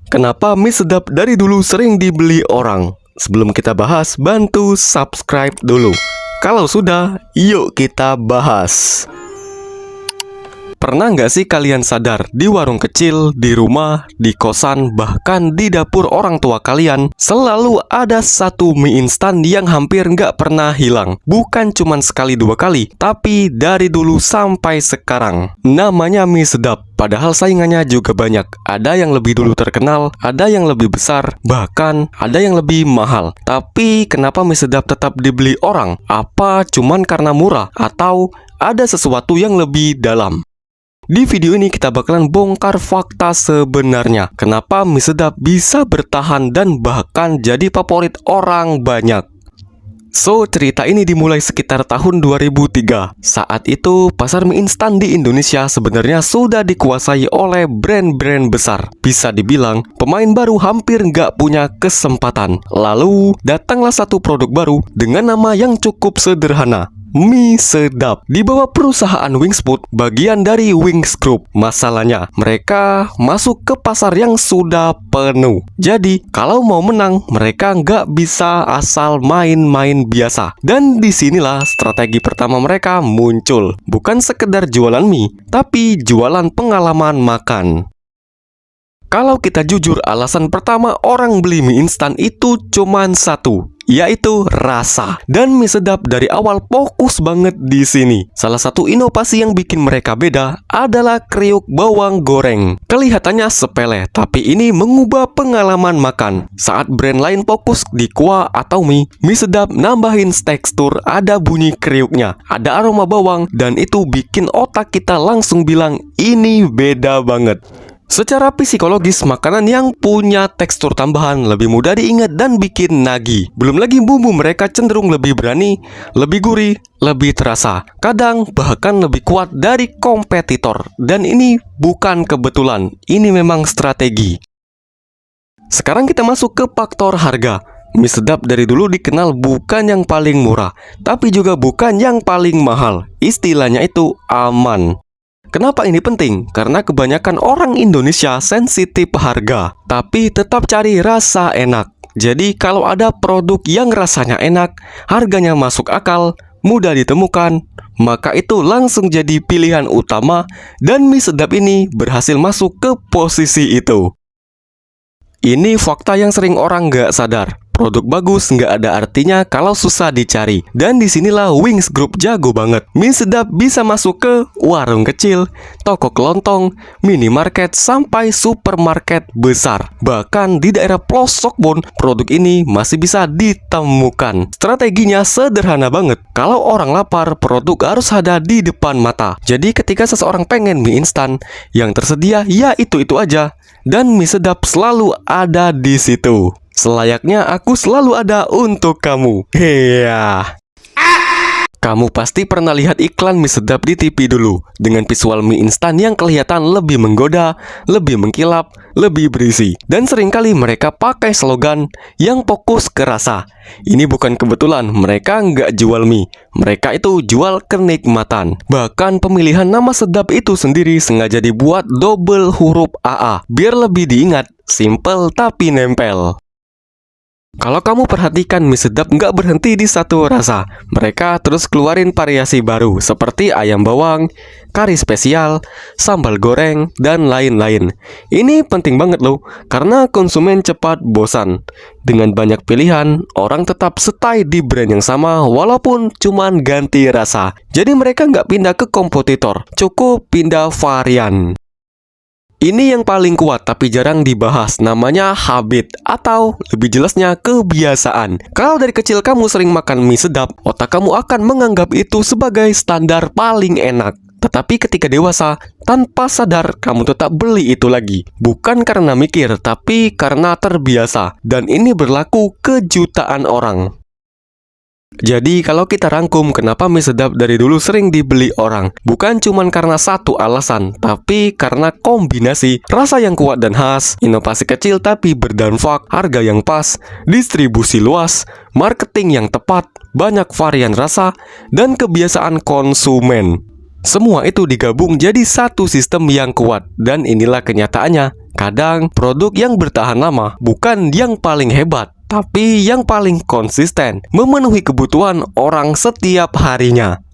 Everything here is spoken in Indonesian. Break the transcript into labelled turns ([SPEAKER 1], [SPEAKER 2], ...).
[SPEAKER 1] Kenapa mie sedap dari dulu sering dibeli orang? Sebelum kita bahas, bantu subscribe dulu. Kalau sudah, yuk kita bahas. Pernah nggak sih kalian sadar, di warung kecil, di rumah, di kosan, bahkan di dapur orang tua kalian, selalu ada satu mie instan yang hampir nggak pernah hilang. Bukan cuman sekali dua kali, tapi dari dulu sampai sekarang. Namanya mie sedap. Padahal saingannya juga banyak. Ada yang lebih dulu terkenal, ada yang lebih besar, bahkan ada yang lebih mahal. Tapi kenapa mie sedap tetap dibeli orang? Apa cuman karena murah? Atau ada sesuatu yang lebih dalam? Di video ini kita bakalan bongkar fakta sebenarnya. Kenapa mie sedap bisa bertahan dan bahkan jadi favorit orang banyak. So, cerita ini dimulai sekitar tahun 2003. Saat itu, pasar mie instan di Indonesia sebenarnya sudah dikuasai oleh brand-brand besar. Bisa dibilang, pemain baru hampir nggak punya kesempatan. Lalu, datanglah satu produk baru dengan nama yang cukup sederhana. Mie sedap di bawah perusahaan Wings Food, bagian dari Wings Group. Masalahnya, mereka masuk ke pasar yang sudah penuh. Jadi, kalau mau menang, mereka nggak bisa asal main-main biasa. Dan disinilah strategi pertama mereka muncul. Bukan sekedar jualan mie, tapi jualan pengalaman makan. Kalau kita jujur, alasan pertama orang beli mie instan itu cuman satu, yaitu rasa. Dan mie sedap dari awal fokus banget di sini. Salah satu inovasi yang bikin mereka beda adalah kriuk bawang goreng. Kelihatannya sepele, tapi ini mengubah pengalaman makan. Saat brand lain fokus di kuah atau mie sedap nambahin tekstur, ada bunyi kriuknya, ada aroma bawang, dan itu bikin otak kita langsung bilang ini beda banget. Secara psikologis, makanan yang punya tekstur tambahan lebih mudah diingat dan bikin nagih. Belum lagi bumbu mereka cenderung lebih berani, lebih gurih, lebih terasa. Kadang bahkan lebih kuat dari kompetitor. Dan ini bukan kebetulan, ini memang strategi. Sekarang kita masuk ke faktor harga. Mie sedap dari dulu dikenal bukan yang paling murah, tapi juga bukan yang paling mahal. Istilahnya itu aman. Kenapa ini penting? Karena kebanyakan orang Indonesia sensitif harga, tapi tetap cari rasa enak. Jadi kalau ada produk yang rasanya enak, harganya masuk akal, mudah ditemukan, maka itu langsung jadi pilihan utama. Dan mie sedap ini berhasil masuk ke posisi itu. Ini fakta yang sering orang nggak sadar. Produk bagus nggak ada artinya kalau susah dicari. Dan disinilah Wings Group jago banget. Mie sedap bisa masuk ke warung kecil, toko kelontong, minimarket, sampai supermarket besar. Bahkan di daerah pelosok pun produk ini masih bisa ditemukan. Strateginya sederhana banget. Kalau orang lapar, produk harus ada di depan mata. Jadi ketika seseorang pengen mie instan, yang tersedia ya itu-itu aja. Dan mie sedap selalu ada di situ. Selayaknya aku selalu ada untuk kamu. Heya. Kamu pasti pernah lihat iklan mie sedap di TV dulu, dengan visual mie instan yang kelihatan lebih menggoda, lebih mengkilap, lebih berisi. Dan seringkali mereka pakai slogan yang fokus ke rasa. Ini bukan kebetulan, mereka nggak jual mie, mereka itu jual kenikmatan. Bahkan pemilihan nama sedap itu sendiri sengaja dibuat double huruf AA, biar lebih diingat, simple tapi nempel. Kalau kamu perhatikan, mie sedap nggak berhenti di satu rasa. Mereka terus keluarin variasi baru seperti ayam bawang, kari spesial, sambal goreng, dan lain-lain. Ini penting banget loh, karena konsumen cepat bosan. Dengan banyak pilihan, orang tetap stay di brand yang sama walaupun cuman ganti rasa. Jadi mereka nggak pindah ke kompetitor, cukup pindah varian. Ini yang paling kuat tapi jarang dibahas, namanya habit atau lebih jelasnya kebiasaan. Kalau dari kecil kamu sering makan mie sedap, otak kamu akan menganggap itu sebagai standar paling enak. Tetapi ketika dewasa, tanpa sadar kamu tetap beli itu lagi. Bukan karena mikir, tapi karena terbiasa. Dan ini berlaku ke jutaan orang. Jadi kalau kita rangkum kenapa mie sedap dari dulu sering dibeli orang, bukan cuma karena satu alasan, tapi karena kombinasi rasa yang kuat dan khas, inovasi kecil tapi berdampak, harga yang pas, distribusi luas, marketing yang tepat, banyak varian rasa, dan kebiasaan konsumen. Semua itu digabung jadi satu sistem yang kuat. Dan inilah kenyataannya. Kadang produk yang bertahan lama bukan yang paling hebat, tapi yang paling konsisten memenuhi kebutuhan orang setiap harinya.